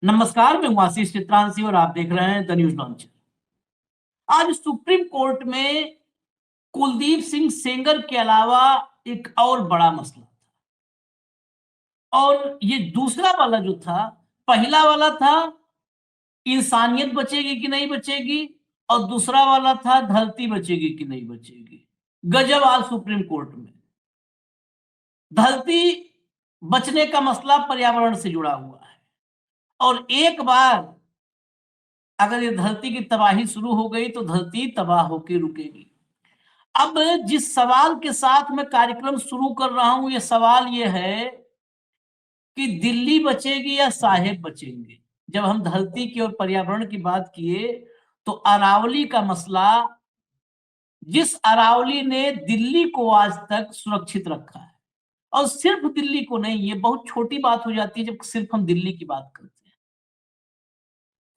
नमस्कार, मैं हूं आशीष चित्रांशी और आप देख रहे हैं द न्यूज लॉन्चर। आज सुप्रीम कोर्ट में कुलदीप सिंह सेंगर के अलावा एक और बड़ा मसला था और ये दूसरा वाला जो था, पहला वाला था इंसानियत बचेगी कि नहीं बचेगी और दूसरा वाला था धरती बचेगी कि नहीं बचेगी। गजब आज सुप्रीम कोर्ट में धरती बचने का मसला पर्यावरण से जुड़ा हुआ है और एक बार अगर ये धरती की तबाही शुरू हो गई तो धरती तबाह होकर रुकेगी। अब जिस सवाल के साथ मैं कार्यक्रम शुरू कर रहा हूं, ये सवाल ये है कि दिल्ली बचेगी या साहेब बचेंगे। जब हम धरती की और पर्यावरण की बात किए तो अरावली का मसला, जिस अरावली ने दिल्ली को आज तक सुरक्षित रखा है, और सिर्फ दिल्ली को नहीं, ये बहुत छोटी बात हो जाती है जब सिर्फ हम दिल्ली की बात करते हैं।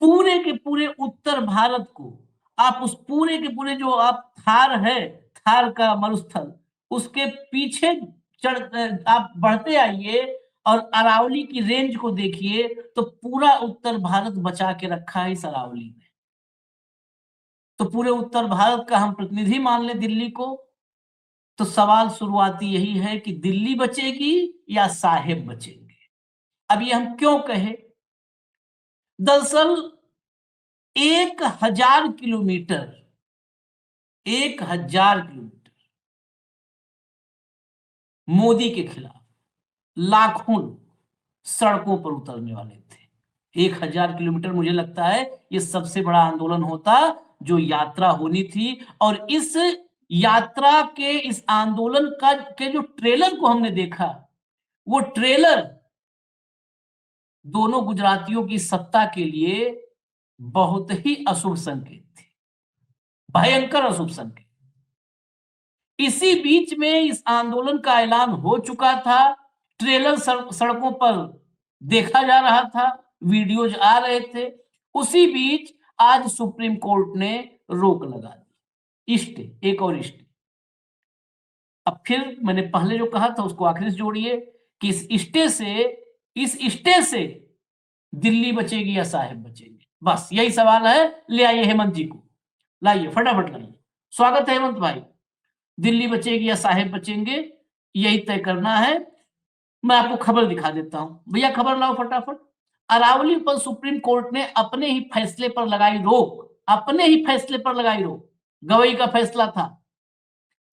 पूरे के पूरे उत्तर भारत को, आप उस पूरे के पूरे जो आप थार है, थार का मरुस्थल, उसके पीछे चढ़ आप बढ़ते आइए और अरावली की रेंज को देखिए तो पूरा उत्तर भारत बचा के रखा है इस अरावली ने। तो पूरे उत्तर भारत का हम प्रतिनिधि मान ले दिल्ली को, तो सवाल शुरुआती यही है कि दिल्ली बचेगी या साहेब बचेंगे। अब ये हम क्यों कहे? दरअसल 1000 किलोमीटर 1000 किलोमीटर मोदी के खिलाफ लाखों सड़कों पर उतरने वाले थे। 1000 किलोमीटर, मुझे लगता है ये सबसे बड़ा आंदोलन होता जो यात्रा होनी थी। और इस यात्रा के, इस आंदोलन का के जो ट्रेलर को हमने देखा, वो ट्रेलर दोनों गुजरातियों की सत्ता के लिए बहुत ही अशुभ संकेत थे, भयंकर अशुभ संकेत। इसी बीच में इस आंदोलन का ऐलान हो चुका था, ट्रेलर सड़कों पर देखा जा रहा था, वीडियोज आ रहे थे। उसी बीच आज सुप्रीम कोर्ट ने रोक लगा दी, स्टे, एक और स्टे। अब फिर मैंने पहले जो कहा था उसको आखिर से जोड़िए कि इस स्टे से दिल्ली बचेगी या साहेब बचेंगे। बस यही सवाल है। ले आइए हेमंत जी को, लाइए फटाफट लाइए। स्वागत है हेमंत भाई। दिल्ली बचेगी या साहेब बचेंगे, यही तय करना है। मैं आपको खबर दिखा देता हूं, भैया खबर लाओ फटाफट। अरावली पर सुप्रीम कोर्ट ने अपने ही फैसले पर लगाई रोक, अपने ही फैसले पर लगाई रोक। गवई का फैसला था।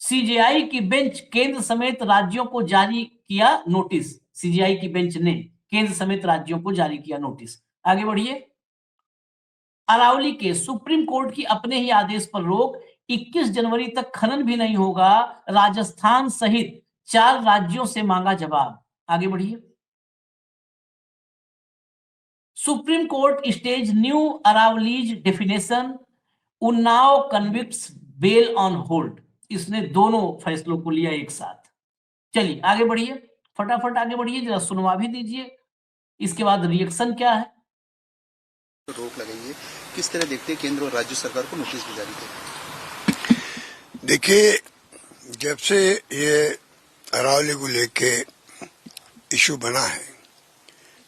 सीजेआई की बेंच केंद्र समेत राज्यों को जारी किया नोटिस। सीजेआई की बेंच ने केंद्र समेत राज्यों को जारी किया नोटिस। आगे बढ़िए। अरावली के सुप्रीम कोर्ट की अपने ही आदेश पर रोक, 21 जनवरी तक खनन भी नहीं होगा, राजस्थान सहित 4 राज्यों से मांगा जवाब। आगे बढ़िए। Supreme Court stage new Aravallis definition, Unnao convicts bail on hold. इसने दोनों फैसलों को लिया एक साथ। चलिए आगे बढ़िए, फटाफट आगे बढ़िए, जरा सुनवा भी दीजिए, इसके बाद रिएक्शन क्या है। रोक लगाई है, किस तरह देखते हैं केंद्र और राज्य सरकार को नोटिस भी जारी किया? देखिए, जब से ये अरावली को लेके इशू बना है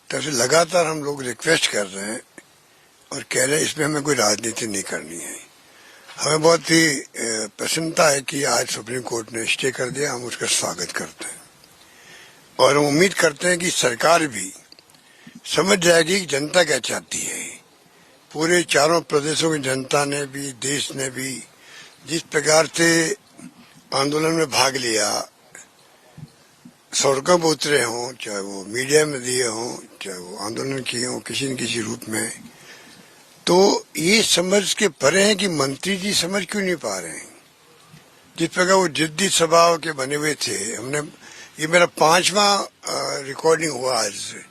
तब से लगातार हम लोग रिक्वेस्ट कर रहे हैं और कह रहे हैं इसमें हमें कोई राजनीति नहीं करनी है। हमें बहुत ही प्रसन्नता है कि आज सुप्रीम कोर्ट ने स्टे कर दिया, हम उसका स्वागत करते हैं और हम उम्मीद करते हैं कि सरकार भी समझ जाएगी कि जनता क्या चाहती है। पूरे चारों प्रदेशों की जनता ने भी, देश ने भी जिस प्रकार से आंदोलन में भाग लिया, सड़कों पर उतरे हों, चाहे वो मीडिया में दिए हों, चाहे वो आंदोलन किए हों किसी न किसी रूप में, तो ये समझ के परे हैं कि मंत्री जी समझ क्यों नहीं पा रहे हैं। जिस प्रकार वो जिद्दी स्वभाव के बने हुए थे, हमने, ये मेरा 5वां रिकॉर्डिंग हुआ आज से।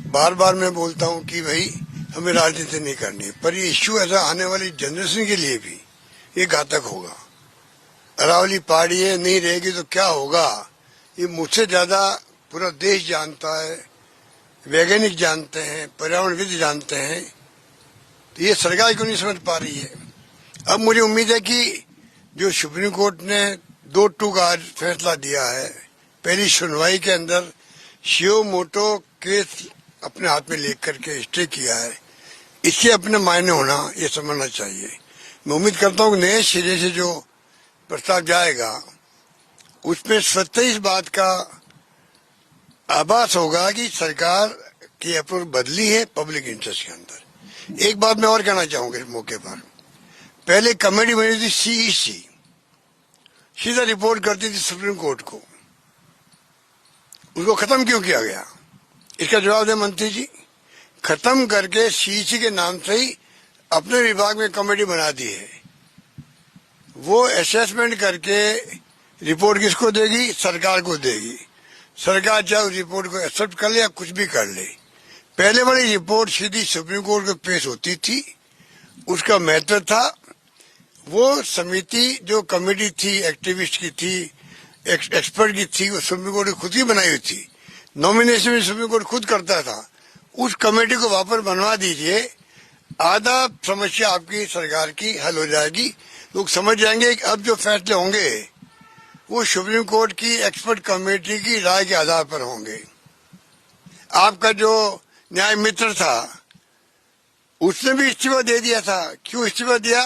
बार बार मैं बोलता हूँ कि भाई हमें राजनीति नहीं करनी है, पर ये इश्यू ऐसा आने वाली जनरेशन के लिए भी ये घातक होगा। अरावली पहाड़ी है, नहीं रहेगी तो क्या होगा, ये मुझसे ज्यादा पूरा देश जानता है, वैज्ञानिक जानते हैं, पर्यावरणविद जानते हैं, तो ये सरकार क्यों नहीं समझ पा रही है। अब मुझे उम्मीद है कि जो सुप्रीम कोर्ट ने 2-2 का फैसला दिया है, पहली सुनवाई के अंदर शियो मोटो केस अपने हाथ में लेकर करके स्टे किया है, इसके अपने मायने होना ये समझना चाहिए। मैं उम्मीद करता हूँ कि नए सिरे से जो प्रस्ताव जाएगा उसमें स्वतः इस बात का आभास होगा कि सरकार की अप्रोच बदली है पब्लिक इंटरेस्ट के अंदर। एक बात मैं और कहना चाहूंगा इस मौके पर, पहले कमेटी बनी थी सीईसी, सीधा रिपोर्ट करती थी सुप्रीम कोर्ट को, उसको खत्म क्यों किया गया? इसका जवाब दें मंत्री जी। खत्म करके सीईसी के नाम से ही अपने विभाग में कमेटी बना दी है। वो असेसमेंट करके रिपोर्ट किसको देगी? सरकार को देगी। सरकार चाहे उस रिपोर्ट को एक्सेप्ट कर ले या कुछ भी कर ले, पहले वाली रिपोर्ट सीधी सुप्रीम कोर्ट को पेश होती थी। उसका महत्व था। वो समिति जो कमेटी थी, एक्टिविस्ट की थी, एक्सपर्ट की थी, वो सुप्रीम कोर्ट ने खुद ही बनाई हुई थी। नॉमिनेशन भी सुप्रीम कोर्ट खुद करता था। उस कमेटी को वापस बनवा दीजिए, आधा समस्या आपकी सरकार की हल हो जाएगी। लोग समझ जाएंगे कि अब जो फैसले होंगे वो सुप्रीम कोर्ट की एक्सपर्ट कमेटी की राय के आधार पर होंगे। आपका जो न्याय मित्र था उसने भी इस्तीफा दे दिया था। क्यों इस्तीफा दिया?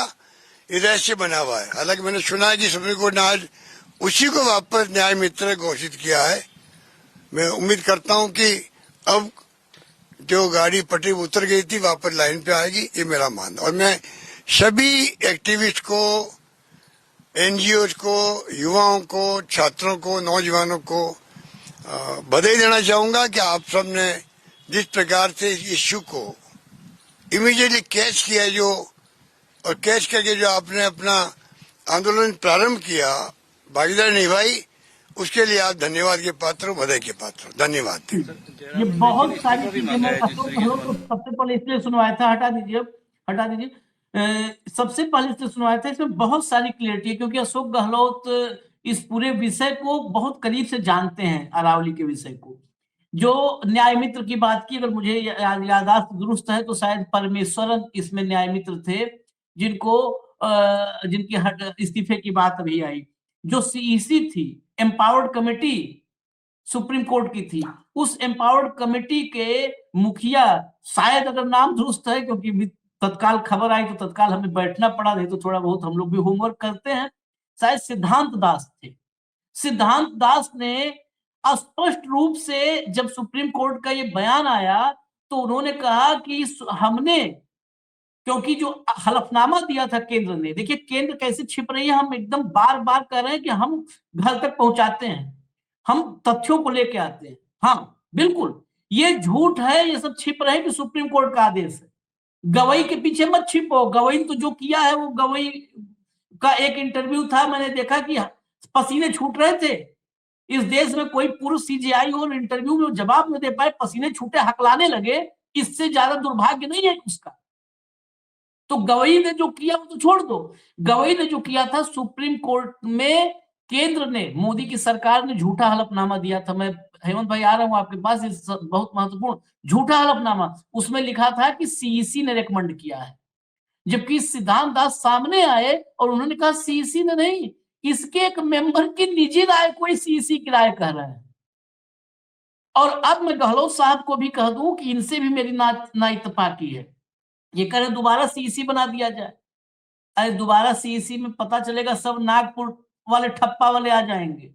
ये रहस्य बना हुआ है। हालांकि मैंने सुना है कि सुप्रीम कोर्ट ने आज उसी को वापस न्याय मित्र घोषित किया है। मैं उम्मीद करता हूं कि अब जो गाड़ी पटरी उतर गई थी वापस लाइन पे आएगी, ये मेरा मानना। और मैं सभी एक्टिविस्ट को, एनजीओ को, युवाओं को, छात्रों को, नौजवानों को बधाई देना चाहूंगा कि आप सब ने जिस प्रकार से इस इश्यू को इमीडिएटली कैच किया, जो और कैच करके जो आपने अपना आंदोलन प्रारंभ किया, भागीदारी निभाई, उसके लिए आप धन्यवाद के पात्र हो, बधाई के पात्र हो। धन्यवाद। ये बहुत सारी चीजें मैं सबसे पहले इसलिए सुनवाया था, हटा दीजिए सबसे पहले इसलिए सुनवाया था, इसमें बहुत सारी क्लियरिटी है, क्योंकि अशोक गहलोत इस पूरे विषय को बहुत करीब से जानते हैं, अरावली के विषय को। जो न्याय मित्र की बात की, अगर मुझे याददाश्त दुरुस्त है तो शायद परमेश्वरन इसमें न्याय मित्र थे, जिनको जिनकी इस्तीफे की बात अभी आई। जो सीईसी थी, एम्पावर्ड कमेटी सुप्रीम कोर्ट की थी, उस एम्पावर्ड कमेटी के मुखिया, शायद अगर नाम दुरुस्त है, क्योंकि तत्काल खबर आई तो तत्काल हमें बैठना पड़ा, नहीं तो थोड़ा बहुत हम लोग भी होमवर्क करते हैं, शायद सिद्धांत दास थे। सिद्धांत दास ने स्पष्ट रूप से, जब सुप्रीम कोर्ट का ये बयान आया तो उन्होंने कहा कि हमने, क्योंकि जो हलफनामा दिया था केंद्र ने, देखिए केंद्र कैसे छिप रही है, हम एकदम बार बार कह रहे हैं कि हम घर तक पहुंचाते हैं, हम तथ्यों को लेके आते हैं। हाँ बिल्कुल, ये झूठ है, ये सब छिप रहे हैं कि सुप्रीम कोर्ट का आदेश है। गवई के पीछे मत छिपो। गवई तो जो किया है, वो गवई का एक इंटरव्यू था, मैंने देखा कि पसीने छूट रहे थे। इस देश में कोई पुरुष सीजीआई और इंटरव्यू में जवाब न दे पाए, पसीने छूटे, हकलाने लगे, इससे ज्यादा दुर्भाग्य नहीं है उसका। तो गवई ने जो किया वो तो छोड़ दो, गवई ने जो किया था, सुप्रीम कोर्ट में केंद्र ने, मोदी की सरकार ने झूठा हलफनामा दिया था। मैं हेमंत भाई आ रहा हूं आपके पास, बहुत महत्वपूर्ण झूठा हलफनामा, उसमें लिखा था कि सीईसी ने रेकमेंड किया है, जबकि सिद्धांत दास सामने आए और उन्होंने कहा सीईसी ने नहीं, इसके एक मेंबर की निजी राय कोई सीईसी की राय कह रहा है। और अब मैं गहलोत साहब को भी कह दूं कि इनसे भी मेरी ना इत्तेफाकी है। ये कह रहे दोबारा सीईसी बना दिया जाए। अरे दोबारा सीईसी में पता चलेगा सब नागपुर वाले ठप्पा वाले आ जाएंगे,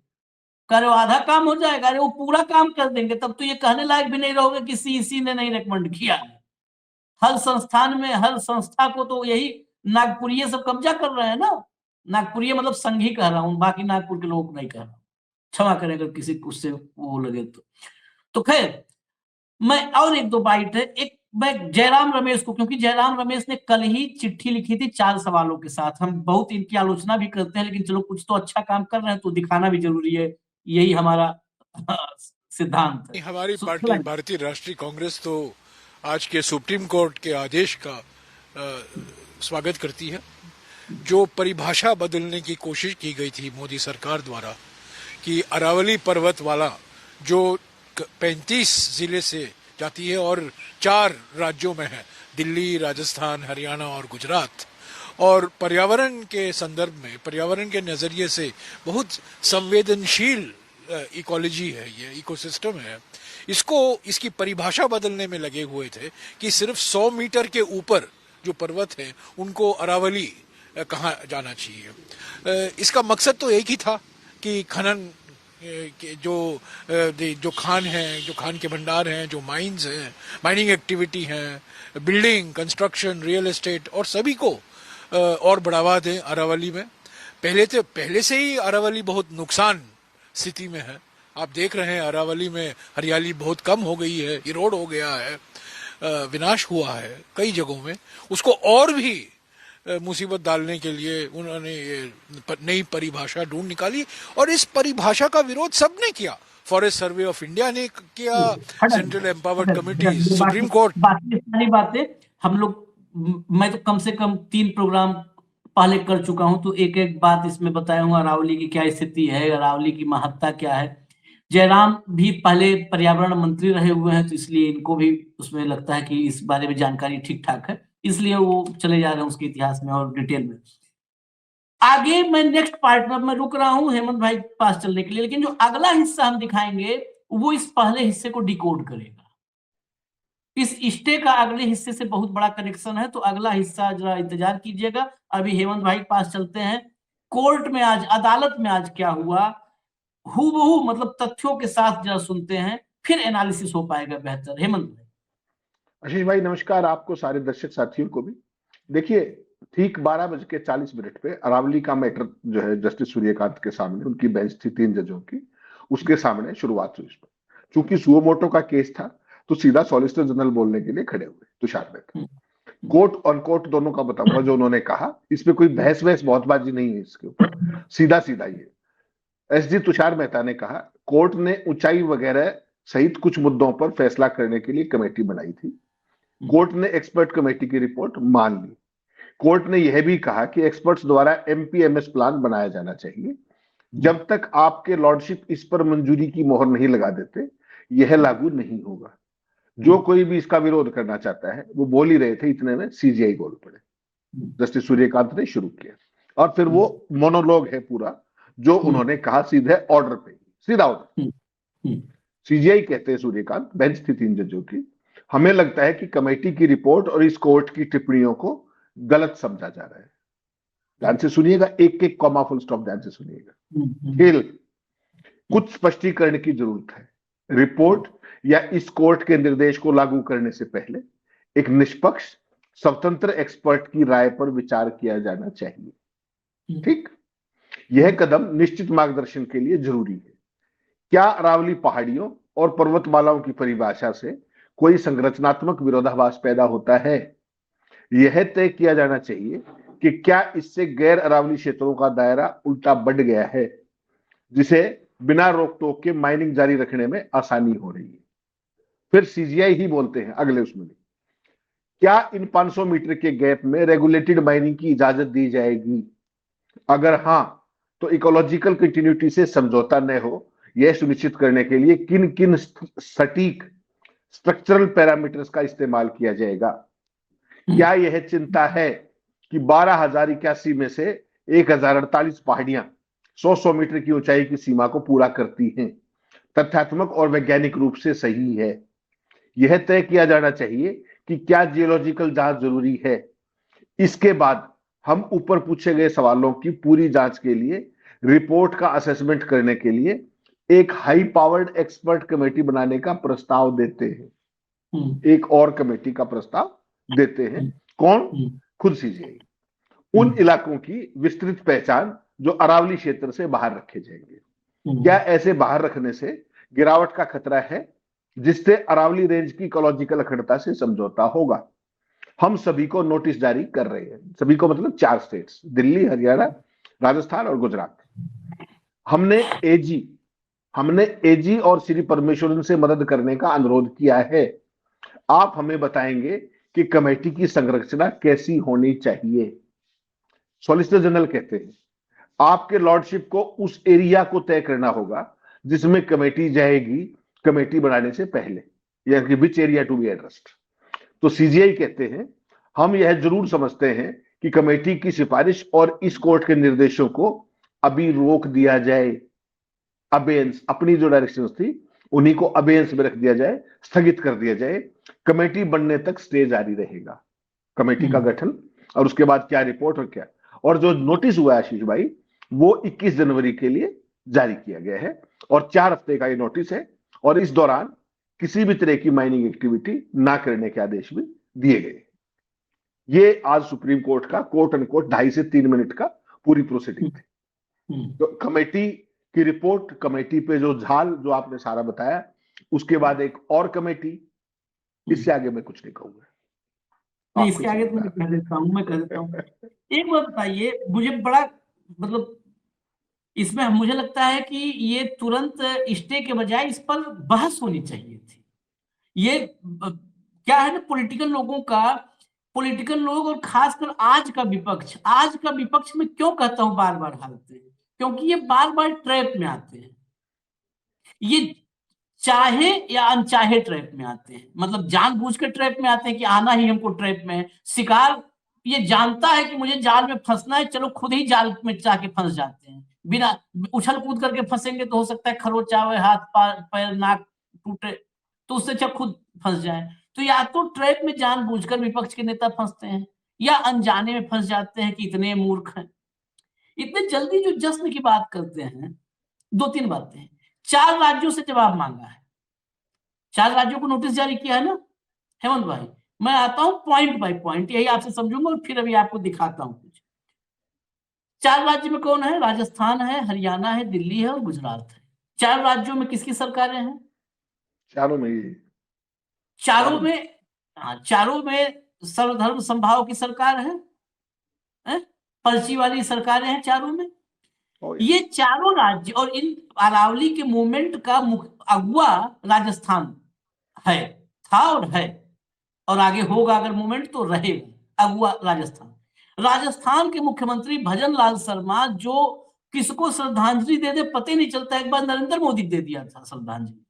कह रहे आधा काम हो जाएगा। अरे वो पूरा काम कर देंगे, तब तो ये कहने लायक भी नहीं रहोगे कि सीईसी ने नहीं रेकमेंड किया है। हर संस्थान में, हर संस्था को तो यही नागपुरिये सब कब्जा कर रहे हैं ना। नागपुरिये मतलब संघ ही कह रहा हूं, बाकी नागपुर के लोग नहीं कह रहा हूं, क्षमा करें अगर किसी को उससे वो लगे तो खैर, मैं और एक दो बाइट है, एक मैं जयराम रमेश को, क्योंकि जयराम रमेश ने कल ही चिट्ठी लिखी थी 4 सवालों के साथ। हम बहुत इनकी आलोचना भी करते हैं, लेकिन चलो कुछ तो अच्छा काम कर रहे हैं तो दिखाना भी जरूरी है, यही हमारा सिद्धांत है। हमारी पार्टी भारतीय राष्ट्रीय कांग्रेस तो आज के सुप्रीम कोर्ट के आदेश का स्वागत करती है। जो परिभाषा बदलने की कोशिश की गई थी मोदी सरकार द्वारा कि अरावली पर्वत वाला जो 35 जिले से जाती है और 4 राज्यों में है, दिल्ली, राजस्थान, हरियाणा और गुजरात, और पर्यावरण के संदर्भ में, पर्यावरण के नजरिए से बहुत संवेदनशील इकोलॉजी है, ये इकोसिस्टम है। इसकी परिभाषा बदलने में लगे हुए थे कि सिर्फ 100 मीटर के ऊपर जो पर्वत हैं उनको अरावली कहा जाना चाहिए। इसका मकसद तो एक ही था कि खनन के जो खान हैं, जो खान के भंडार हैं, जो माइंस हैं, माइनिंग एक्टिविटी हैं, बिल्डिंग, कंस्ट्रक्शन, रियल एस्टेट और सभी को और बढ़ावा दें अरावली में। पहले से ही अरावली बहुत नुकसान स्थिति में है। आप देख रहे हैं अरावली में हरियाली बहुत कम हो गई है, इरोड हो गया है, विनाश हुआ है कई जगहों में। उसको और भी मुसीबत डालने के लिए उन्होंने नई परिभाषा ढूंढ निकाली और इस परिभाषा का विरोध सबने किया। फॉरेस्ट सर्वे ऑफ इंडिया ने किया, central empowered committee, supreme court. बाकी सारी बातें हम लोग, मैं तो कम से कम 3 प्रोग्राम पहले कर चुका हूं, तो एक एक बात इसमें बताया हूँ। अरावली की क्या स्थिति है, अरावली की महत्ता क्या है। जयराम भी पहले पर्यावरण मंत्री रहे हुए हैं, तो इसलिए इनको भी उसमें लगता है कि इस बारे में जानकारी ठीक ठाक है, इसलिए वो चले जा रहे हैं उसके इतिहास में और डिटेल में। आगे मैं नेक्स्ट पार्ट में मैं रुक रहा हूं हेमंत भाई के पास चलने के लिए, लेकिन जो अगला हिस्सा हम दिखाएंगे वो इस पहले हिस्से को डिकोड करेगा। इस स्टे का अगले हिस्से से बहुत बड़ा कनेक्शन है, तो अगला हिस्सा जरा इंतजार कीजिएगा। अभी हेमंत भाई के पास चलते हैं। कोर्ट में आज, अदालत में आज क्या हुआ, हूबहू मतलब तथ्यों के साथ जरा सुनते हैं, फिर एनालिसिस हो पाएगा बेहतर। हेमंत भाई। आशीष भाई नमस्कार, आपको सारे दर्शक साथियों को भी। देखिए, ठीक 12:40 पे अरावली का मैटर जो है जस्टिस सूर्यकांत के सामने, उनकी बेंच थी 3 जजों की, उसके सामने शुरुआत हुई। इस पर चूंकि सुओ मोटो का केस था तो सीधा सॉलिसिटर जनरल बोलने के लिए खड़े हुए Tushar Mehta. Court on court दोनों का बताऊंगा जो उन्होंने कहा, इसमें कोई बहस वहस बहुतबाजी नहीं है, इसके ऊपर सीधा सीधा ये एसजी तुषार मेहता ने कहा कोर्ट ने ऊंचाई वगैरह सहित कुछ मुद्दों पर फैसला करने के लिए कमेटी बनाई थी। कोर्ट ने एक्सपर्ट कमेटी की रिपोर्ट मान ली। कोर्ट ने यह भी कहा कि एक्सपर्ट्स द्वारा एमपीएमएस प्लान बनाया जाना चाहिए। जब तक आपके लॉर्डशिप इस पर मंजूरी की मोहर नहीं लगा देते, यह लागू नहीं होगा। जो कोई भी इसका विरोध करना चाहता है वो बोल ही रहे थे, इतने में सीजीआई बोल पड़े। जस्टिस सूर्यकांत ने शुरू किया और फिर वो मोनोलॉग है पूरा जो उन्होंने कहा सीधे ऑर्डर पे, सीधा ऑर्डर। सीजीआई कहते हैं सूर्यकांत, बेंच थी 3 जजों की, हमें लगता है कि कमेटी की रिपोर्ट और इस कोर्ट की टिप्पणियों को गलत समझा जा रहा है। ध्यान से सुनिएगा, एक एक कॉमा फुल स्टॉप ध्यान से सुनिएगा। खेल कुछ स्पष्टीकरण की जरूरत है। रिपोर्ट या इस कोर्ट के निर्देश को लागू करने से पहले एक निष्पक्ष स्वतंत्र एक्सपर्ट की राय पर विचार किया जाना चाहिए। ठीक, यह कदम निश्चित मार्गदर्शन के लिए जरूरी है। क्या अरावली पहाड़ियों और पर्वतमालाओं की परिभाषा से कोई संरचनात्मक विरोधाभास पैदा होता है? यह तय किया जाना चाहिए कि क्या इससे गैर अरावली क्षेत्रों का दायरा उल्टा बढ़ गया है, जिसे बिना रोक टोक के माइनिंग जारी रखने में आसानी हो रही है। फिर सीजीआई ही बोलते हैं अगले उसमें, क्या इन 500 मीटर के गैप में रेगुलेटेड माइनिंग की इजाजत दी जाएगी? अगर हां, तो इकोलॉजिकल कंटिन्यूटी से समझौता न हो, यह सुनिश्चित करने के लिए किन किन सटीक स्ट्रक्चरल पैरामीटर्स का इस्तेमाल किया जाएगा? क्या यह चिंता है कि 12,081 में से 1,048 पहाड़ियां 100 मीटर की ऊंचाई की सीमा को पूरा करती हैं, तथ्यात्मक और वैज्ञानिक रूप से सही है? यह तय किया जाना चाहिए कि क्या जियोलॉजिकल जांच जरूरी है। इसके बाद हम ऊपर पूछे गए सवालों की पूरी जांच के लिए रिपोर्ट का असेसमेंट करने के लिए एक हाई पावर्ड एक्सपर्ट कमेटी बनाने का प्रस्ताव देते हैं। एक और कमेटी का प्रस्ताव देते हैं। कौन? खुद सीजीआई। उन इलाकों की विस्तृत पहचान जो अरावली क्षेत्र से बाहर रखे जाएंगे। क्या ऐसे बाहर रखने से गिरावट का खतरा है, जिससे अरावली रेंज की इकोलॉजिकल अखंडता से समझौता होगा? हम सभी को नोटिस जारी कर रहे हैं। सभी को मतलब 4 स्टेट्स, दिल्ली, हरियाणा, राजस्थान और गुजरात। हमने एजी और श्री परमेश्वरन से मदद करने का अनुरोध किया है। आप हमें बताएंगे कि कमेटी की संरचना कैसी होनी चाहिए। सॉलिसिटर जनरल कहते हैं आपके लॉर्डशिप को उस एरिया को तय करना होगा जिसमें कमेटी जाएगी कमेटी बनाने से पहले, यानी which area to be addressed. तो सीजीआई कहते हैं हम यह जरूर समझते हैं कि कमेटी की सिफारिश और इस कोर्ट के निर्देशों को अभी रोक दिया जाए। अबेंस अपनी जो डायरेक्शन थी उन्हीं को अबेयंस में रख दिया जाए, स्थगित कर दिया जाए। कमेटी बनने तक स्टे जारी रहेगा, कमेटी का गठन, और उसके बाद क्या रिपोर्ट और क्या। और जो नोटिस हुआ है आशीष भाई, वो 21 जनवरी के लिए जारी किया गया है, और 4 हफ्ते का ये नोटिस है, और इस दौरान किसी भी तरह की माइनिंग एक्टिविटी ना करने के आदेश भी दिए गए। ये आज सुप्रीम कोर्ट का कोट एंड कोट 2.5 से 3 मिनट का पूरी प्रोसीडिंग थी। तो कमेटी की रिपोर्ट, कमेटी पे जो झाल जो आपने सारा बताया, उसके बाद एक और कमेटी, इससे आगे मैं कुछ नहीं कहूंगा। नहीं, इसके आगे तो मैं कह देता हूँ। एक बात बताइए, मुझे बड़ा मतलब इसमें मुझे लगता है कि ये तुरंत स्टे के बजाय इस पर बहस होनी चाहिए थी। ये क्या है ना, पॉलिटिकल लोग और खासकर आज का विपक्ष में क्यों कहता हूं बार बार हारते हैं, क्योंकि ये बार बार ट्रैप में आते हैं। ये चाहे या अनचाहे ट्रैप में आते हैं, मतलब जानबूझ के ट्रैप में आते हैं कि आना ही हमको ट्रैप में है। शिकार ये जानता है कि मुझे जाल में फंसना है, चलो खुद ही जाल में जाके फंस जाते हैं। बिना उछल कूद करके फंसेंगे तो हो सकता है खरोच आवे, हाथ पैर नाक टूटे, तो उससे अच्छा खुद फंस जाए। तो या तो ट्रैप में जानबूझकर विपक्ष के नेता फंसते हैं, या अनजाने में फंस जाते हैं कि इतने मूर्ख हैं। इतने जल्दी जो जश्न की बात करते हैं, 2-3 बातें हैं। 4 राज्यों से जवाब मांगा है, 4 राज्यों को नोटिस जारी किया है ना हेमंत भाई। मैं आता हूं पॉइंट बाय पॉइंट, यही आपसे समझूंगा, और फिर अभी आपको दिखाता हूं कुछ। 4 राज्य में कौन है? राजस्थान है, हरियाणा है, दिल्ली है और गुजरात है। 4 राज्यों में किसकी सरकारें हैं? चारों में ही चारों में, चारों में सर्वधर्म समभाव की सरकार है? पर्ची वाली सरकारें हैं चारों में। ये चारों राज्य और इन अरावली के मूवमेंट का अगुआ राजस्थान है, था और है, और आगे होगा अगर मूवमेंट तो रहेगा अगुआ राजस्थान के मुख्यमंत्री भजन लाल शर्मा, जो किसको श्रद्धांजलि दे दे पता ही नहीं चलता। एक बार नरेंद्र मोदी दे दिया था श्रद्धांजलि।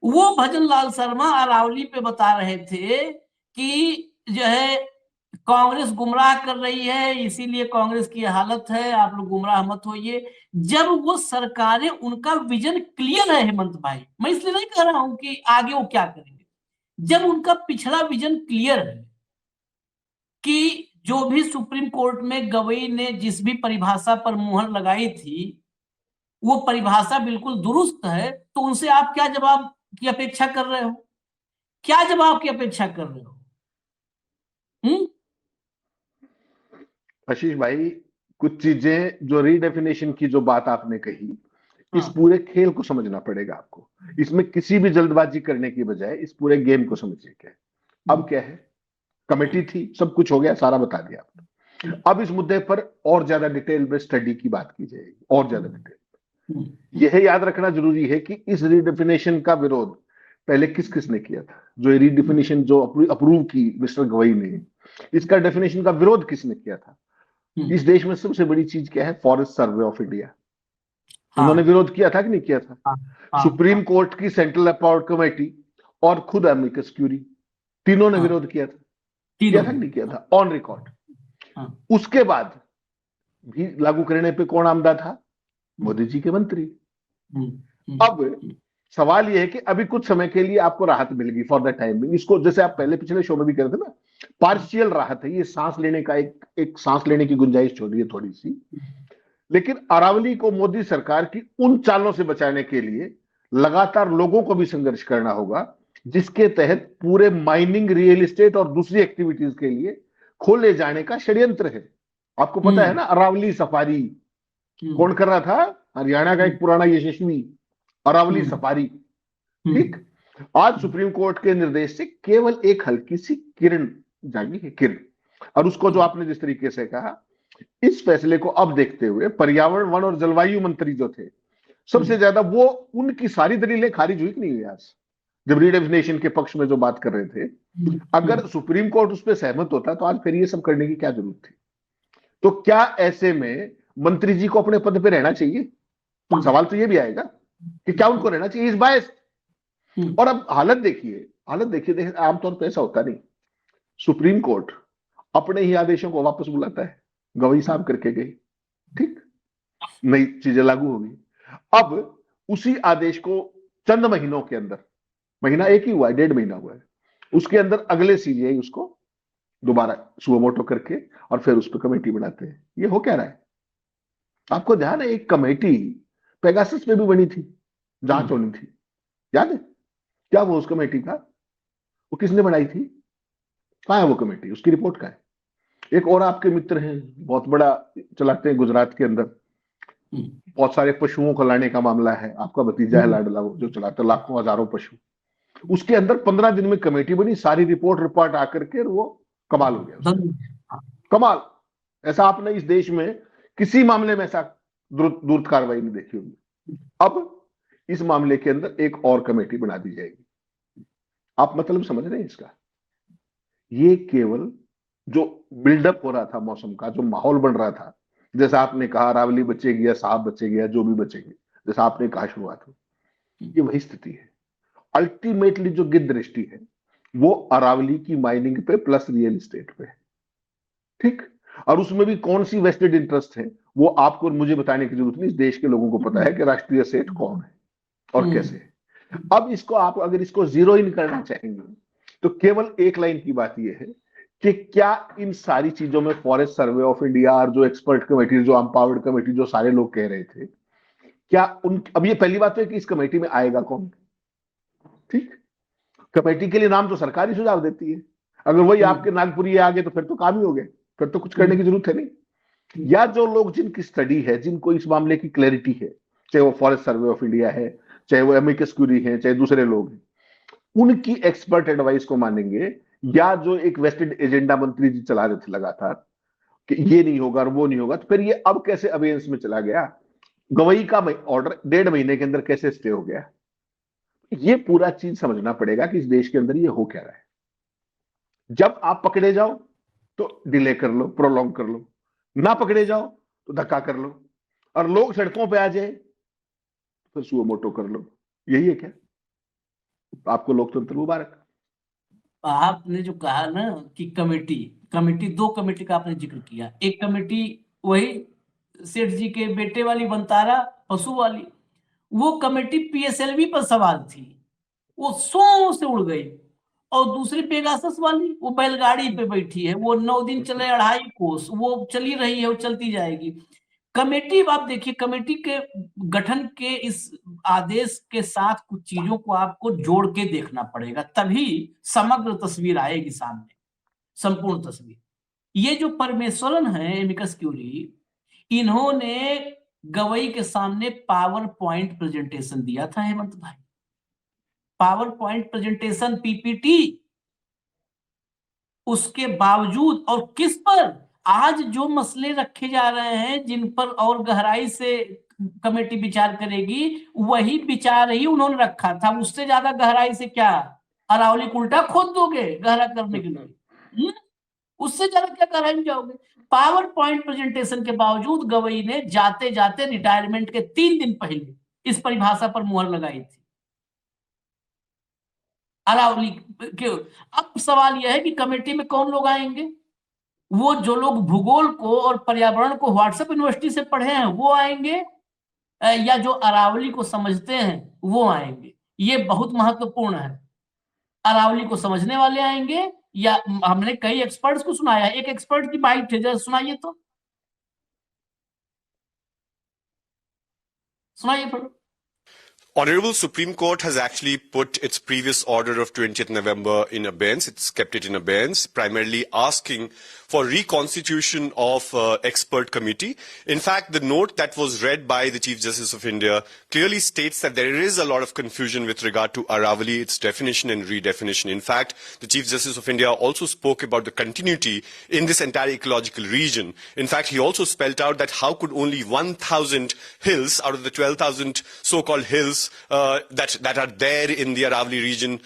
वो भजन लाल शर्मा अरावली पे बता रहे थे कि जो है कांग्रेस गुमराह कर रही है, इसीलिए कांग्रेस की हालत है, आप लोग गुमराह मत होइए। जब वो सरकारें, उनका विजन क्लियर है हेमंत भाई, मैं इसलिए नहीं कह रहा हूं कि आगे वो क्या करेंगे, जब उनका पिछड़ा विजन क्लियर है कि जो भी सुप्रीम कोर्ट में गवई ने जिस भी परिभाषा पर मुहर लगाई थी वो परिभाषा बिल्कुल दुरुस्त है, तो उनसे आप क्या जवाब की अपेक्षा कर रहे हो? क्या जवाब की अपेक्षा कर रहे हो? आशीष भाई, कुछ चीजें जो रीडेफिनेशन की जो बात आपने कही, इस हाँ। पूरे खेल को समझना पड़ेगा आपको। इसमें किसी भी जल्दबाजी करने की बजाय इस पूरे गेम को समझिए। क्या है अब, क्या है, कमेटी थी, सब कुछ हो गया, सारा बता दिया आपने। अब इस मुद्दे पर और ज्यादा डिटेल में स्टडी की बात की जाएगी, और ज्यादा डिटेल। यह याद रखना जरूरी है कि इस रीडेफिनेशन का विरोध पहले किस किस ने किया था। जो रीडेफिनेशन जो अप्रूव की मिस्टर गवई ने, इसका डेफिनेशन का विरोध किसने किया था? इस देश में सबसे बड़ी चीज क्या है? Forest survey of India. उन्होंने विरोध किया था कि नहीं किया था? सुप्रीम कोर्ट की सेंट्रल अपार्ट कमेटी और खुद एमिकस क्यूरी, तीनों ने विरोध किया था। किया था कि नहीं किया था? On record. उसके बाद भी लागू करने पे कौन आमदा था? मोदी जी के मंत्री। अब सवाल यह है कि अभी कुछ समय के लिए आपको राहत मिलेगी फॉर द टाइम। इसको जैसे आप पहले पिछले शो में भी कह रहे थे ना, पार्शियल राहत है ये, सांस लेने का एक सांस लेने की गुंजाइश छोड़ी है थोड़ी सी। लेकिन अरावली को मोदी सरकार की उन चालों से बचाने के लिए लगातार लोगों को भी संघर्ष करना होगा, जिसके तहत पूरे माइनिंग, रियल एस्टेट और दूसरी एक्टिविटीज के लिए खोले जाने का षड्यंत्र है। आपको पता है ना, अरावली सफारी कौन कर रहा था? हरियाणा का एक पुराना यशस्वी अरावली सफारी। ठीक, आज सुप्रीम कोर्ट के निर्देश से केवल एक हल्की सी किरण जागी है, किरण। और उसको जो आपने जिस तरीके से कहा, इस फैसले को अब देखते हुए पर्यावरण, वन और जलवायु मंत्री जो थे, सबसे ज्यादा वो, उनकी सारी दलीलें खारिज हुई कि नहीं हुई? आज जब रीडेफिनेशन के पक्ष में जो बात कर रहे थे, अगर सुप्रीम कोर्ट उस पर सहमत होता तो आज फिर ये सब करने की क्या जरूरत थी? तो क्या ऐसे में मंत्री जी को अपने पद पे रहना चाहिए? सवाल तो ये भी आएगा कि क्या उनको रहना चाहिए इस बायस। और अब हालत देखिए, आमतौर पर ऐसा होता नहीं। सुप्रीम कोर्ट अपने ही आदेशों को वापस बुलाता है, गवई साहब करके गए, ठीक, नई चीजें लागू होगी। अब उसी आदेश को चंद महीनों के अंदर, महीना एक ही हुआ है, 1.5 महीना हुआ है, उसके अंदर अगले सीबीआई उसको दोबारा सुओ मोटो करके और फिर उस पर कमेटी बनाते हैं। ये हो क्या रहा है? आपको ध्यान है एक कमेटी पेगासस में भी बनी थी, जांच होनी थी, याद है? क्या वो उस कमेटी का, वो किसने बनाई थी? कहाँ है वो कमेटी? उसकी रिपोर्ट कहाँ है? एक और आपके मित्र हैं, बहुत बड़ा चलाते हैं गुजरात के अंदर, बहुत सारे पशुओं को लाने का मामला है, आपका भतीजा है लाडला, वो जो चलाता है लाखों हजारों पशु, उसके अंदर 15 दिन में कमेटी बनी, सारी रिपोर्ट आकर के वो कमाल हो गया। कमाल, ऐसा आपने इस देश में किसी मामले में ऐसा द्रुत कार्रवाई नहीं देखी होगी। अब इस मामले के अंदर एक और कमेटी बना दी जाएगी। आप मतलब समझ रहे हैं इसका? ये केवल जो बिल्डअप हो रहा था मौसम का, जो माहौल बन रहा था, जैसा आपने कहा अरावली बचेगी या साहब बचेगी या जो भी बचेंगे, जैसा आपने कहा शुरुआत में, ये वही स्थिति है। अल्टीमेटली जो गिद्ध दृष्टि है वो अरावली की माइनिंग पे प्लस रियल एस्टेट पे है, ठीक? और उसमें भी कौन सी वेस्टेड इंटरेस्ट है वो आपको और मुझे बताने की जरूरत नहीं, इस देश के लोगों को पता है कि राष्ट्रीय सेठ कौन है और कैसे है। अब इसको आप अगर इसको जीरो इन करना चाहेंगे तो केवल एक लाइन की बात यह है कि क्या इन सारी चीजों में फॉरेस्ट सर्वे ऑफ इंडिया और जो एक्सपर्ट कमेटी, जो एम्पावर्ड कमेटी, जो सारे लोग कह रहे थे, क्या उन, अब ये पहली बात है कि इस कमेटी में आएगा कौन? ठीक, कमेटी के लिए नाम तो सरकार ही सुझाव देती है, अगर वही आपके नागपुरी आ गए तो फिर तो काम ही हो गए, फिर तो कुछ करने की जरूरत है नहीं। या जो लोग जिनकी स्टडी है, जिनको इस मामले की क्लैरिटी है, चाहे वो फॉरेस्ट सर्वे ऑफ इंडिया है, चाहे वो एमिकस क्यूरी है, चाहे दूसरे लोग हैं, उनकी एक्सपर्ट एडवाइस को मानेंगे, या जो एक वेस्टेड एजेंडा मंत्री जी चला रहे थे लगातार कि ये नहीं होगा और वो नहीं होगा, तो फिर ये अब कैसे अबेयंस में चला गया? गवई का ऑर्डर 1.5 महीने के अंदर कैसे स्टे हो गया? ये पूरा चीज समझना पड़ेगा कि इस देश के अंदर ये हो क्या रहा है। जब आप पकड़े जाओ तो डिले कर लो, प्रोलॉन्ग कर लो, ना पकड़े जाओ तो धक्का कर लो, और लोग सड़कों पे आ जाए तो सुओ मोटो कर लो। यही है क्या? आपको लोकतंत्र मुबारक। आपने जो कहा ना कि कमेटी 2 कमेटी का आपने जिक्र किया, एक कमेटी वही सेठ जी के बेटे वाली बनतारा पशु वाली, वो कमेटी पीएसएलवी पर सवाल थी, वो 100 से उड़ गई, और दूसरी पेगासस वाली वो बैलगाड़ी पे बैठी है, वो 9 दिन चले 2.5 कोस, वो चली रही है, वो चलती जाएगी। कमेटी, आप देखिए कमेटी के गठन के इस आदेश के साथ कुछ चीजों को आपको जोड़ के देखना पड़ेगा, तभी समग्र तस्वीर आएगी सामने, संपूर्ण तस्वीर। ये जो परमेश्वरन है एमिकस क्यूरी, इन्होंने गवई के सामने पावर पॉइंट प्रेजेंटेशन दिया था हेमंत भाई, पावर पॉइंट प्रेजेंटेशन पीपीटी, उसके बावजूद, और किस पर? आज जो मसले रखे जा रहे हैं जिन पर और गहराई से कमेटी विचार करेगी, वही विचार ही उन्होंने रखा था, उससे ज्यादा गहराई से क्या अरावली को उल्टा खोद दोगे गहरा करने के लिए? उससे ज्यादा क्या गहराई में जाओगे? पावर पॉइंट प्रेजेंटेशन के बावजूद गवई ने जाते जाते रिटायरमेंट के 3 दिन पहले इस परिभाषा पर मुहर लगाई थी अरावली के। अब सवाल यह है कि कमेटी में कौन लोग आएंगे? वो जो लोग भूगोल को और पर्यावरण को व्हाट्सएप यूनिवर्सिटी से पढ़े हैं वो आएंगे, या जो अरावली को समझते हैं वो आएंगे? ये बहुत महत्वपूर्ण है। अरावली को समझने वाले आएंगे, या हमने कई एक्सपर्ट्स को सुनाया, एक एक्सपर्ट की बाइट है, जरा सुनाइए तो, सुनाइए फिर। Honorable Supreme Court has actually put its previous order of 20th November in abeyance. It's kept it in abeyance, primarily asking for reconstitution of expert committee. In fact, the note that was read by the Chief Justice of India clearly states that there is a lot of confusion with regard to Aravali, its definition and redefinition. In fact, the Chief Justice of India also spoke about the continuity in this entire ecological region. In fact, he also spelled out that how could only 1,000 hills out of the 12,000 so-called hills that are there in the Aravali region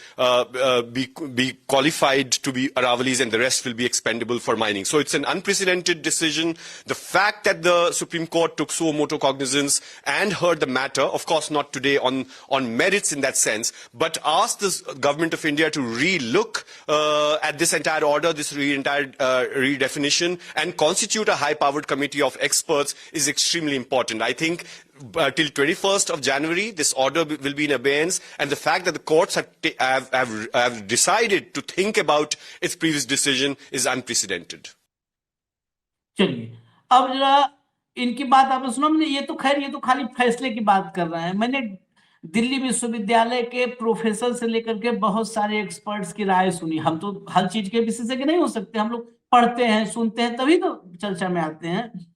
be qualified to be Aravalis, and the rest will be expendable for mining. So it's an unprecedented decision. The fact that the Supreme Court took suo motu cognizance and heard the matter, of course not today on merits in that sense, but asked the government of India to re-look at this entire order, this entire redefinition, and constitute a high-powered committee of experts is extremely important. I think till 21st of January. This order will be in abeyance, and the fact that the courts have decided to think about its previous decision is unprecedented. चलिए, अब जरा इनकी बात आपने सुना। मैंने ये तो खैर ये तो खाली फैसले की बात कर रहे हैं। मैंने दिल्ली विश्वविद्यालय के प्रोफेसर से लेकर के बहुत सारे एक्सपर्ट्स की राय सुनी। हम तो हर चीज के विशेषज्ञ नहीं हो सकते, हम लोग पढ़ते हैं, सुनते हैं, तभी तो चर्चा में आते हैं।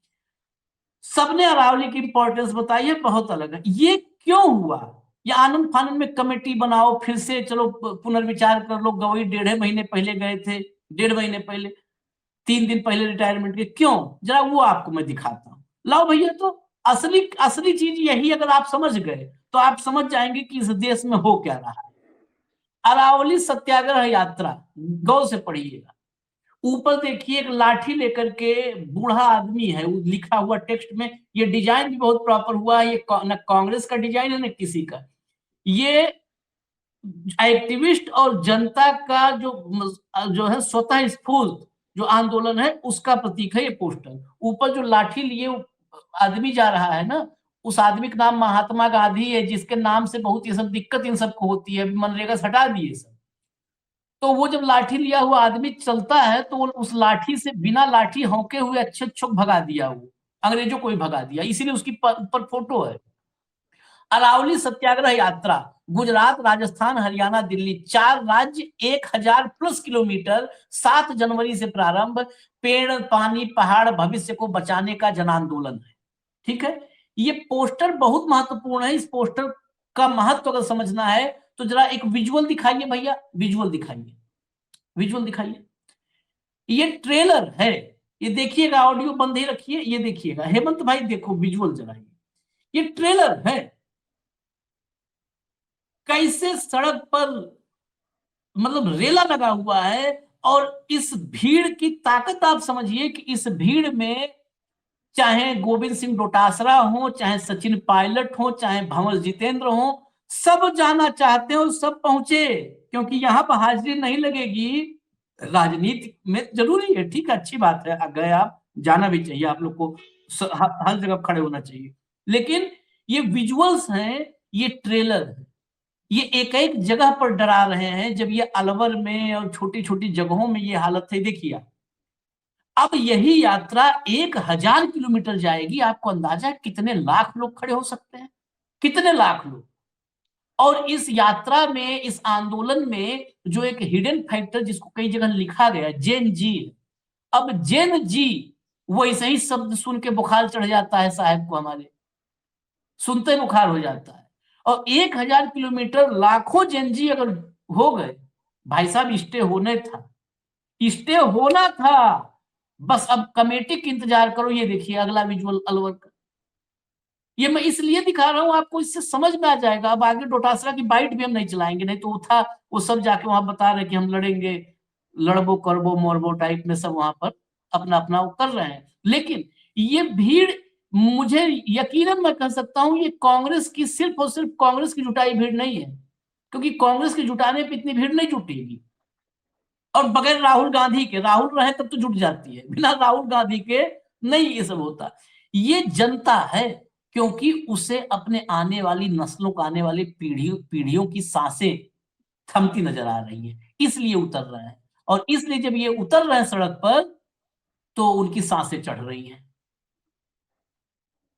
सबने अरावली की इंपॉर्टेंस बताई है, बहुत अलग है। ये क्यों हुआ? ये आनंद फानंद में कमेटी बनाओ, फिर से चलो पुनर्विचार कर लो। गवई 1.5 महीने पहले गए थे, 1.5 महीने पहले, 3 दिन पहले रिटायरमेंट के। क्यों? जरा वो आपको मैं दिखाता हूं। लाओ भैया, तो असली चीज यही अगर आप समझ गए तो आप समझ जाएंगे कि इस देश में हो क्या रहा है। अरावली सत्याग्रह यात्रा, गौर से पढ़िएगा। ऊपर देखिए एक लाठी लेकर के बूढ़ा आदमी है, वो लिखा हुआ टेक्स्ट में। ये डिजाइन भी बहुत प्रॉपर हुआ है। ये न कांग्रेस का डिजाइन है न किसी का। ये एक्टिविस्ट और जनता का जो है स्वतः स्फूर्त जो आंदोलन है उसका प्रतीक है ये पोस्टर। ऊपर जो लाठी लिए आदमी जा रहा है ना, उस आदमी का नाम महात्मा गांधी है, जिसके नाम से बहुत ये सब दिक्कत इन सबको होती है। मनरेगा से हटा दिए सब। तो वो जब लाठी लिया हुआ आदमी चलता है तो वो उस लाठी से बिना लाठी हौके हुए अच्छे अच्छों भगा दिया, वो अंग्रेजों को ही भगा दिया। इसीलिए उसकी ऊपर फोटो है। अरावली सत्याग्रह यात्रा गुजरात, राजस्थान, हरियाणा, दिल्ली, 4 राज्य, 1000+ किलोमीटर, 7 जनवरी से प्रारंभ। पेड़, पानी, पहाड़, भविष्य को बचाने का जन आंदोलन है। ठीक है, ये पोस्टर बहुत महत्वपूर्ण है। इस पोस्टर का महत्व अगर समझना है तो जरा एक विजुअल दिखाइए भैया, विजुअल दिखाइए, विजुअल दिखाइए। ये ट्रेलर है, ये देखिएगा, ऑडियो बंद ही रखिए, ये देखिएगा। हेमंत भाई देखो विजुअल जरा, ये ट्रेलर है। कैसे सड़क पर मतलब रेला लगा हुआ है, और इस भीड़ की ताकत आप समझिए कि इस भीड़ में चाहे गोविंद सिंह डोटासरा हो, चाहे सचिन पायलट हो, चाहे भंवर जितेंद्र हो, सब जाना चाहते हो, सब पहुंचे। क्योंकि यहाँ पर हाजिरी नहीं लगेगी। राजनीति में जरूरी है, ठीक है, अच्छी बात है, गए आप, जाना भी चाहिए, आप लोग को हर जगह खड़े होना चाहिए। लेकिन ये विजुअल्स हैं, ये ट्रेलर है, ये एक एक जगह पर डरा रहे हैं। जब ये अलवर में और छोटी छोटी जगहों में ये हालत है, देखिए। अब यही यात्रा 1000 किलोमीटर जाएगी। आपको अंदाजा है कितने लाख लोग खड़े हो सकते हैं? कितने लाख लोग। और इस यात्रा में, इस आंदोलन में जो एक हिडन फैक्टर जिसको कई जगह लिखा गया, जेन जी। अब जेन जी वैसे ही शब्द सुन के बुखार चढ़ जाता है साहब को, हमारे सुनते बुखार हो जाता है। और 1000 किलोमीटर, लाखों जेन जी अगर हो गए, भाई साहब स्टे होने था, स्टे होना था। बस अब कमेटी का इंतजार करो। ये देखिए अगला विजुअल अलवर का। ये मैं इसलिए दिखा रहा हूं आपको, इससे समझ में आ जाएगा। अब आगे डोटासरा की बाइट भी हम नहीं चलाएंगे, नहीं तो वो था, वो सब जाके वहां बता रहे कि हम लड़ेंगे, लड़बो करबो मोरबो टाइप में सब वहां पर अपना अपना वो कर रहे हैं। लेकिन ये भीड़, मुझे यकीनन मैं कह सकता हूं, ये कांग्रेस की, सिर्फ और सिर्फ कांग्रेस की जुटाई भीड़ नहीं है। क्योंकि कांग्रेस की जुटाने पर इतनी भीड़ नहीं जुटेगी। और बगैर राहुल गांधी के, राहुल रहे तब तो जुट जाती है, बिना राहुल गांधी के नहीं ये सब होता। ये जनता है, क्योंकि उसे अपने आने वाली नस्लों को, आने वाली पीढ़ियों की सांसें थमती नजर आ रही है, इसलिए उतर रहे हैं। और इसलिए जब ये उतर रहे हैं सड़क पर तो उनकी सांसें चढ़ रही हैं।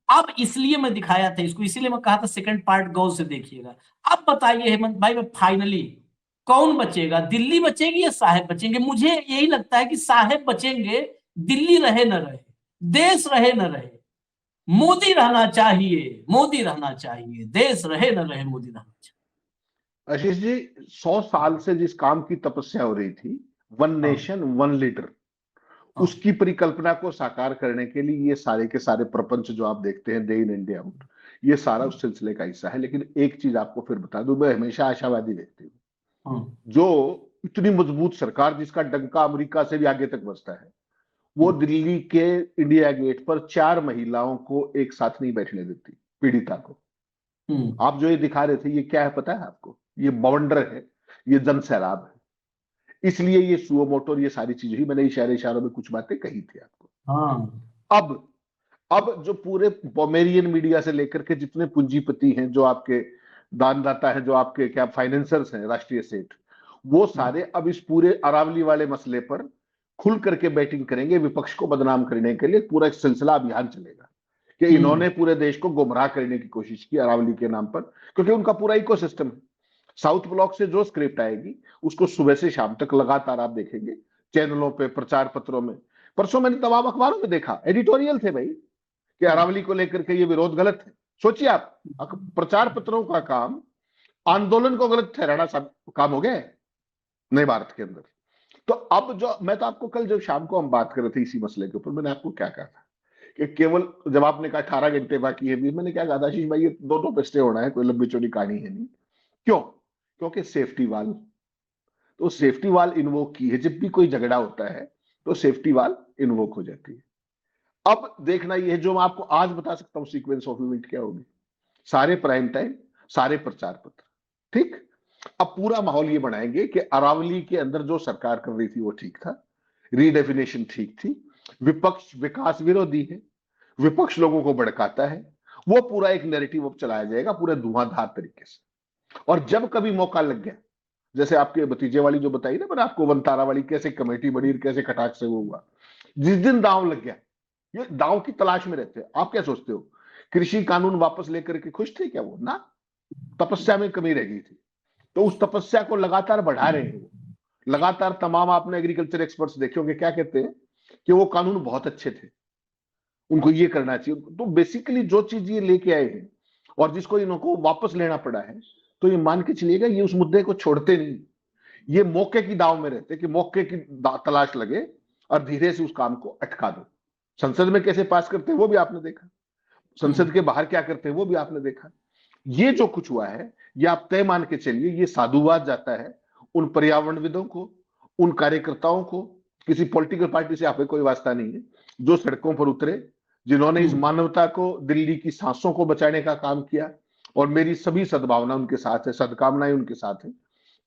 अब इसलिए मैं दिखाया था इसको, इसीलिए मैं कहा था सेकंड पार्ट गौर से देखिएगा। अब बताइए हेमंत भाई, फाइनली कौन बचेगा? दिल्ली बचेगी या साहेब बचेंगे? मुझे यही लगता है कि साहेब बचेंगे। दिल्ली रहे न रहे, देश रहे न रहे, मोदी रहना चाहिए, मोदी रहना चाहिए, देश रहे न रहे, मोदी रहना चाहिए। आशीष जी, 100 साल से जिस काम की तपस्या हो रही थी, वन नेशन वन लीडर, उसकी परिकल्पना को साकार करने के लिए ये सारे के सारे प्रपंच जो आप देखते हैं, डे इन इंडिया आउट, ये सारा उस सिलसिले का हिस्सा है। लेकिन एक चीज आपको फिर बता दूं, मैं हमेशा आशावादी व्यक्ति हूँ। जो इतनी मजबूत सरकार, जिसका डंका अमेरिका से भी आगे तक बजता है, वो दिल्ली के इंडिया गेट पर 4 महिलाओं को एक साथ नहीं बैठने देती, पीड़िता को। आप जो ये दिखा रहे थे, ये क्या है पता है आपको? ये बवंडर है, ये जन सैलाब है। इसलिए ये सुओ मोटो, ये सारी चीजें ही मैंने इशारों में कुछ बातें कही थी आपको। अब अब जो पूरे पॉमेरियन मीडिया से लेकर के जितने पूंजीपति हैं, जो आपके दानदाता हैं, जो आपके क्या फाइनेंसर्स हैं, राष्ट्रीय सेठ, वो सारे अब इस पूरे अरावली वाले मसले पर खुल करके बैटिंग करेंगे। विपक्ष को बदनाम करने के लिए पूरा एक सिलसिला अभियान चलेगा कि इन्होंने पूरे देश को गुमराह करने की कोशिश की अरावली के नाम पर, क्योंकि उनका पूरा इकोसिस्टम है। साउथ ब्लॉक से जो स्क्रिप्ट आएगी उसको सुबह से शाम तक लगातार आप देखेंगे चैनलों पे, प्रचार पत्रों में। परसों मैंने तमाम अखबारों में देखा, एडिटोरियल थे भाई कि अरावली को लेकर के ये विरोध गलत है। सोचिए आप, प्रचार पत्रों का काम आंदोलन को गलत ठहराना काम हो गया है नए भारत के अंदर। तो अब जो मैं तो आपको कल जब शाम को हम बात कर रहे थे इसी मसले के ऊपर, मैंने आपको क्या कहा था कि केवल जब आपने कहा 18 घंटे बाकी है, भी मैंने क्या कहा था आशीष भाई, ये दोनों पे स्टे होना है, कोई लंबी चौड़ी कहानी है नहीं। क्यों? क्योंकि सेफ्टी वाल, तो सेफ्टी वाल इन्वोक की है। जब भी कोई झगड़ा होता है तो सेफ्टी वाल इन्वोक हो जाती है। अब देखना यह है, जो मैं आपको आज बता सकता हूं सीक्वेंस ऑफ इवेंट क्या होगी, सारे प्राइम टाइम, सारे प्रचार पत्र, ठीक। अब पूरा माहौल ये बनाएंगे कि अरावली के अंदर जो सरकार कर रही थी वो ठीक था, रीडेफिनेशन ठीक थी, विपक्ष विकास विरोधी है, विपक्ष लोगों को भड़काता है, वो पूरा एक नैरेटिव अब चलाया जाएगा पूरे धुआंधार तरीके से। और जब कभी मौका लग गया, जैसे आपके भतीजे वाली जो बताई ना मैंने आपको, वनतारा वाली कैसे कमेटी बनी, कैसे कटाक्ष से वो हुआ, जिस दिन दांव लग गया, ये दांव की तलाश में रहते हैं। आप क्या सोचते हो, कृषि कानून वापस लेकर के खुश थे क्या वो? ना, तपस्या में कमी रह गई थी। तो उस तपस्या को लगातार बढ़ा रहे हैं वो, लगातार। तमाम आपने एग्रीकल्चर एक्सपर्ट्स देखे होंगे क्या कहते हैं कि वो कानून बहुत अच्छे थे, उनको ये करना चाहिए। तो बेसिकली जो चीज ये लेके आए हैं और जिसको इनको वापस लेना पड़ा है, तो ये मान के चलिएगा ये उस मुद्दे को छोड़ते नहीं, ये मौके की दाव में रहते कि मौके की तलाश लगे और धीरे से उस काम को अटका दो। संसद में कैसे पास करते हैं वो भी आपने देखा, संसद के बाहर क्या करते हैं वो भी आपने देखा। ये जो कुछ हुआ है ये आप तय मान के चलिए, ये साधुवाद जाता है उन पर्यावरणविदों को, उन कार्यकर्ताओं को। किसी पॉलिटिकल पार्टी से आपको कोई वास्ता नहीं है, जो सड़कों पर उतरे, जिन्होंने इस मानवता को, दिल्ली की सांसों को बचाने का काम किया। और मेरी सभी सद्भावना उनके साथ है, सद्कामनाएं उनके साथ है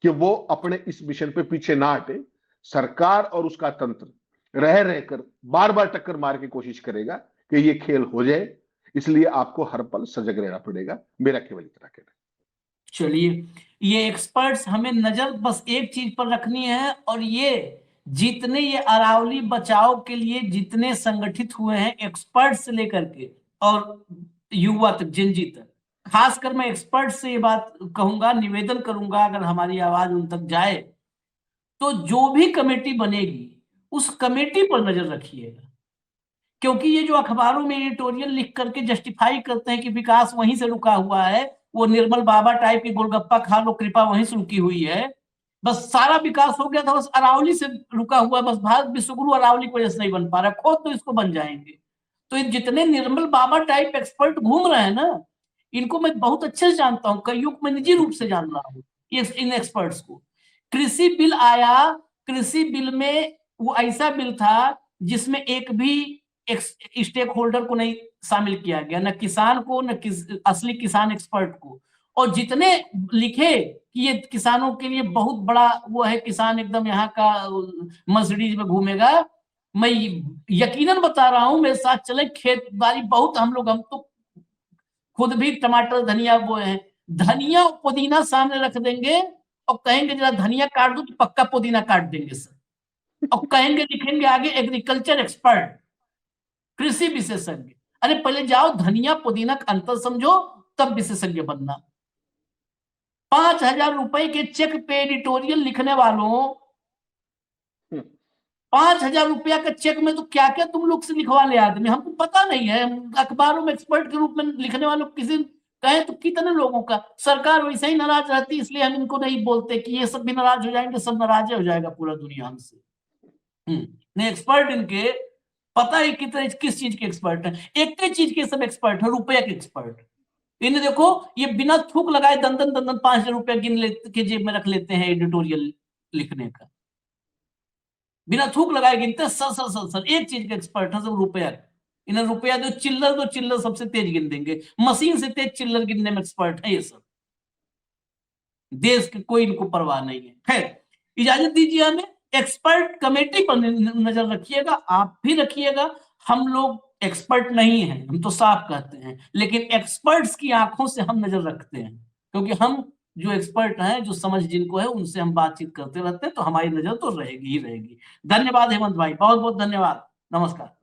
कि वो अपने इस मिशन पे पीछे ना हटे। सरकार और उसका तंत्र रह रहकर बार बार टक्कर मार के कोशिश करेगा कि ये खेल हो जाए, इसलिए आपको हर पल सजग रहना पड़ेगा। मेरा केवल इतना कहना है। चलिए, ये एक्सपर्ट्स हमें नजर बस एक चीज पर रखनी है, और ये जितने ये अरावली बचाव के लिए जितने संगठित हुए हैं, एक्सपर्ट्स से लेकर के और युवा तक, जिंजी तक, खासकर मैं एक्सपर्ट से ये बात कहूंगा, निवेदन करूंगा, अगर हमारी आवाज उन तक जाए तो जो भी कमेटी बनेगी उस कमेटी पर नजर रखिएगा। क्योंकि ये जो अखबारों में एडिटोरियल लिख करके जस्टिफाई करते हैं कि विकास वहीं से रुका हुआ है, वो निर्मल बाबा टाइप की गोलगप्पा खा लो, कृपा वहीं से रुकी हुई है, बस सारा विकास हो गया था, बस अरावली से रुका हुआ है, बस भारत विश्वगुरु अरावली की वजह से नहीं बन पा रहा, खुद तो इसको बन जाएंगे। तो ये जितने निर्मल बाबा टाइप एक्सपर्ट घूम रहे हैं ना, इनको मैं बहुत अच्छे से जानता हूँ, कईयों को मैं निजी रूप से जान रहा हूँ इन एक्सपर्ट्स को। कृषि बिल आया, कृषि बिल में वो ऐसा बिल था जिसमें एक भी स्टेक होल्डर को नहीं शामिल किया गया, न किसान को, न असली किसान एक्सपर्ट को। और जितने लिखे कि ये किसानों के लिए बहुत बड़ा वो है, किसान एकदम यहाँ का मर्सिडीज में घूमेगा, मैं यकीनन बता रहा हूं, मेरे साथ चले, खेत बाड़ी बहुत हम तो खुद भी टमाटर धनिया बोए हैं, धनिया पुदीना सामने रख देंगे और कहेंगे जरा धनिया काट दो, तो पक्का पुदीना काट देंगे सर, और कहेंगे, लिखेंगे आगे एग्रीकल्चर एक्सपर्ट, कृषि विशेषज्ञ। अरे पहले जाओ धनिया पुदीना का अंतर समझो, तब विशेषज्ञ बनना। 5,000 रुपए के चेक पे एडिटोरियल लिखने वालों, 5,000 रुपया का चेक में तो क्या क्या तुम लोग से लिखवा ले आदमी, हमको पता नहीं है। अखबारों में एक्सपर्ट के रूप में लिखने वालों किसी कहे तो कितने लोगों का, सरकार वैसे ही नाराज रहती, इसलिए हम इनको नहीं बोलते कि ये सब भी नाराज हो जाएंगे, सब नाराज हो जाएगा पूरा दुनिया हमसे। नहीं, एक्सपर्ट इनके पता है किस चीज के एक्सपर्ट है, एक ही चीज के सब एक्सपर्ट है, रुपया के एक्सपर्ट। इन्हें देखो, ये बिना थूक लगाए दंदन 5,000 रुपया गिन के जेब में रख लेते हैं एडिटोरियल लिखने का, बिना थूक लगाए गिनते, सर एक चीज के एक्सपर्ट है, सब रुपया। इन्हें रुपया दो चिल्लर सबसे तेज गिन देंगे, मशीन से तेज चिल्लर गिनने में एक्सपर्ट है ये सब। देश की कोई इनको परवाह नहीं है। खैर, इजाजत दीजिए हमें, एक्सपर्ट कमेटी पर नजर रखिएगा, आप भी रखिएगा, हम लोग एक्सपर्ट नहीं हैं, हम तो साफ कहते हैं, लेकिन एक्सपर्ट्स की आंखों से हम नजर रखते हैं, क्योंकि हम जो एक्सपर्ट हैं, जो समझ जिनको है, उनसे हम बातचीत करते रहते हैं, तो हमारी नजर तो रहेगी ही रहेगी। धन्यवाद हेमंत भाई, बहुत बहुत धन्यवाद, नमस्कार।